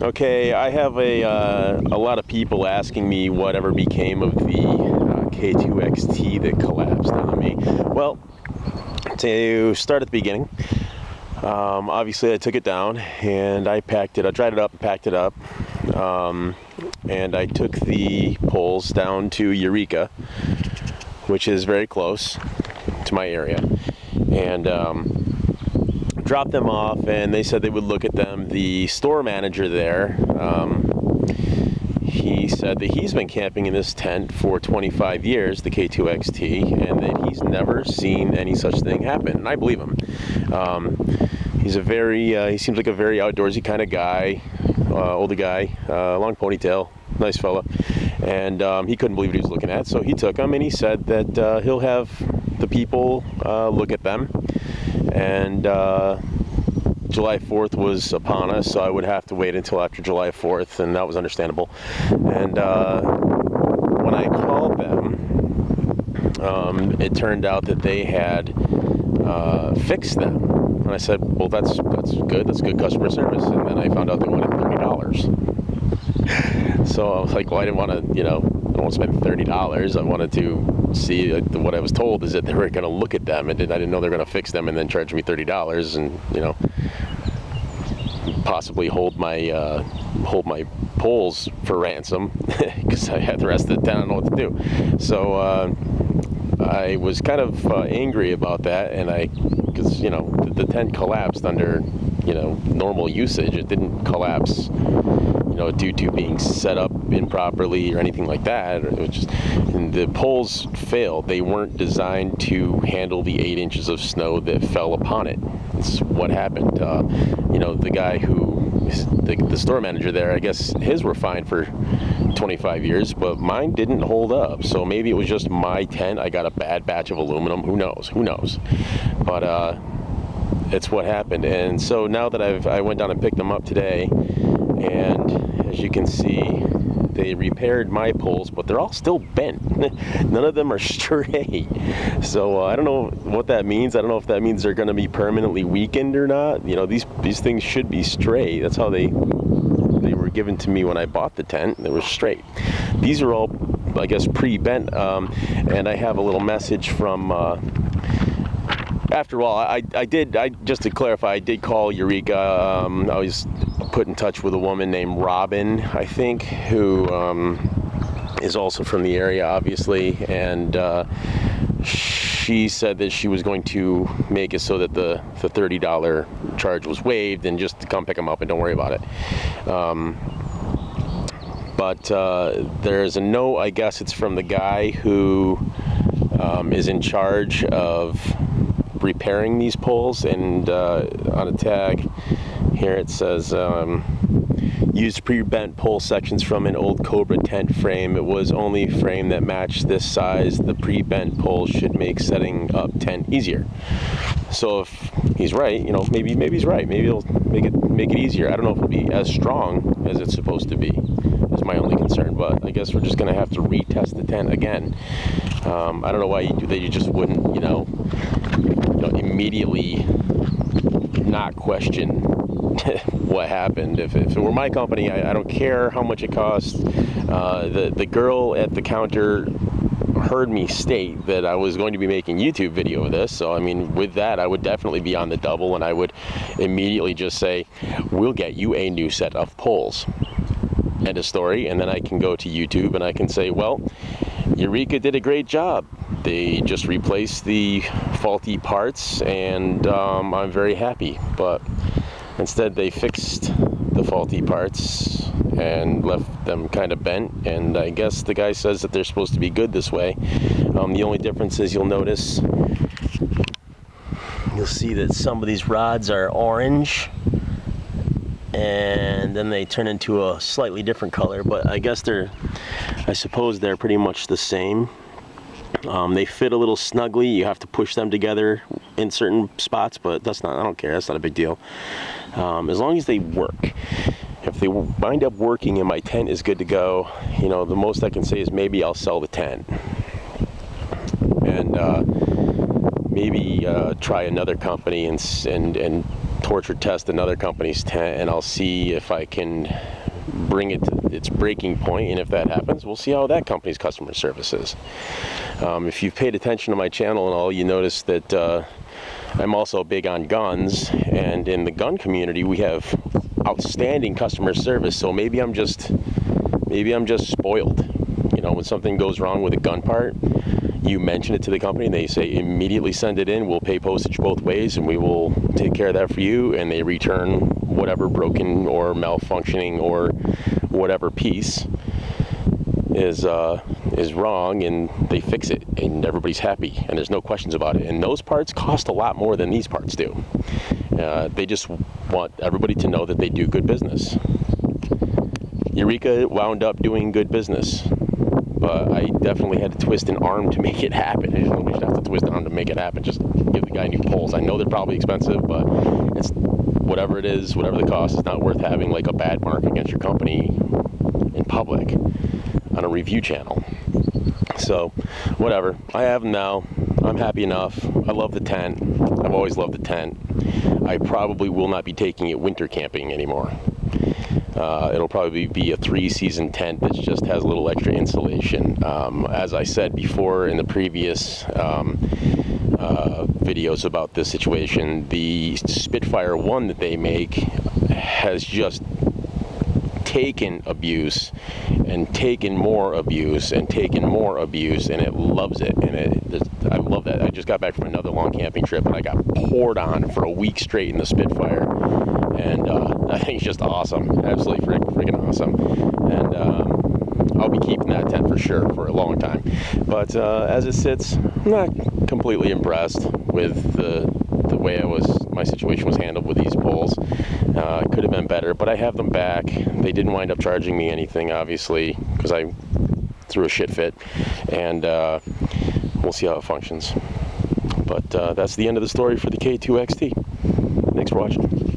Okay, I have a lot of people asking me whatever became of the K2-XT that collapsed on me. Well, to start at the beginning, obviously I took it down and I packed it. I dried it up and packed it up, and I took the poles down to Eureka, which is very close to my area, and dropped them off, and they said they would look at them. The store manager there, he said that he's been camping in this tent for 25 years, the K2-XT, and that he's never seen any such thing happen, and I believe him. He's he seems like a very outdoorsy kind of guy, older guy, long ponytail, nice fella, and he couldn't believe what he was looking at, so he took them, and he said that he'll have the people look at them. And July 4th was upon us, so I would have to wait until after July 4th, and that was understandable. And when I called them, it turned out that they had fixed them. And I said, well, that's good. That's good customer service. And then I found out they wanted $30. So I was like, well, I didn't want to, I don't want to spend $30. I wanted to see, what I was told is that they were going to look at them, and I didn't know they were going to fix them and then charge me $30 and, possibly hold my poles for ransom because I had the rest of the tent. I don't know what to do. So I was kind of angry about that, and because the tent collapsed under normal usage. It didn't collapse due to being set up improperly or anything like that. It was just, and the poles failed. They weren't designed to handle the 8 inches of snow that fell upon it. That's what happened. The guy the store manager there, I guess his were fine for 25 years, but mine didn't hold up. So maybe it was just my tent. I got a bad batch of aluminum. Who knows? But it's what happened. And so now that I went down and picked them up today, and as you can see, they repaired my poles, but they're all still bent. None of them are straight. So I don't know what that means. I don't know if that means they're going to be permanently weakened or not. These things should be straight. That's how they were given to me when I bought the tent. They were straight. These are all, I guess, pre-bent. And I have a little message from. After all, I just to clarify, I did call Eureka. I was put in touch with a woman named Robin, I think, who is also from the area, obviously, and she said that she was going to make it so that the $30 charge was waived, and just to come pick them up and don't worry about it. But there's a note, I guess it's from the guy who is in charge of repairing these poles, and on a tag here it says used pre-bent pole sections from an old Cobra tent frame. It was only frame that matched this size. The pre-bent poles should make setting up tent easier. So if he's right, maybe he's right. Maybe it'll make it easier. I don't know if it'll be as strong as it's supposed to be. Is my only concern, but I guess we're just gonna have to retest the tent again. I don't know why you do that. You just wouldn't, immediately not question what happened. If it were my company, I don't care how much it costs. The girl at the counter heard me state that I was going to be making a YouTube video of this, so with that I would definitely be on the double, and I would immediately just say, we'll get you a new set of poles. End of story. And then I can go to YouTube and I can say, well, Eureka did a great job. They just replaced the faulty parts, and I'm very happy. But instead they fixed the faulty parts and left them kind of bent, and I guess the guy says that they're supposed to be good this way. The only difference is you'll see that some of these rods are orange, and then they turn into a slightly different color, but I suppose they're pretty much the same. They fit a little snugly. You have to push them together in certain spots, but I don't care. That's not a big deal. As long as they work. If they wind up working and my tent is good to go, the most I can say is maybe I'll sell the tent. And maybe try another company and torture test another company's tent, and I'll see if I can bring it to its breaking point, and if that happens, we'll see how that company's customer service is. If you've paid attention to my channel and all, you notice that I'm also big on guns, and in the gun community we have outstanding customer service. So maybe I'm just spoiled. You know, when something goes wrong with a gun part, you mention it to the company and they say immediately send it in, we'll pay postage both ways and we will take care of that for you, and they return whatever broken or malfunctioning or whatever piece is wrong, and they fix it and everybody's happy and there's no questions about it. And those parts cost a lot more than these parts do. They just want everybody to know that they do good business. Eureka wound up doing good business, but I definitely had to twist an arm to make it happen. I don't have to twist an arm to make it happen. Just give the guy new poles. I know they're probably expensive, but it's whatever it is, whatever the cost, is not worth having like a bad mark against your company in public on a review channel. So whatever, I have them now. I'm happy enough. I love the tent. I've always loved the tent. I probably will not be taking it winter camping anymore. It'll probably be a 3-season tent that just has a little extra insulation. As I said before in the previous videos about this situation, the Spitfire 1 that they make has just taken abuse and taken more abuse and taken more abuse, and it loves it. And I love that. I just got back from another long camping trip and I got poured on for a week straight in the Spitfire, and I think it's just awesome. Absolutely freaking awesome. And I'll be keeping that tent for sure for a long time. But as it sits, I'm not completely impressed with the way my situation was handled with these poles. It could have been better, but I have them back. They didn't wind up charging me anything, obviously, because I threw a shit fit, and we'll see how it functions. But that's the end of the story for the K2-XT. Thanks for watching.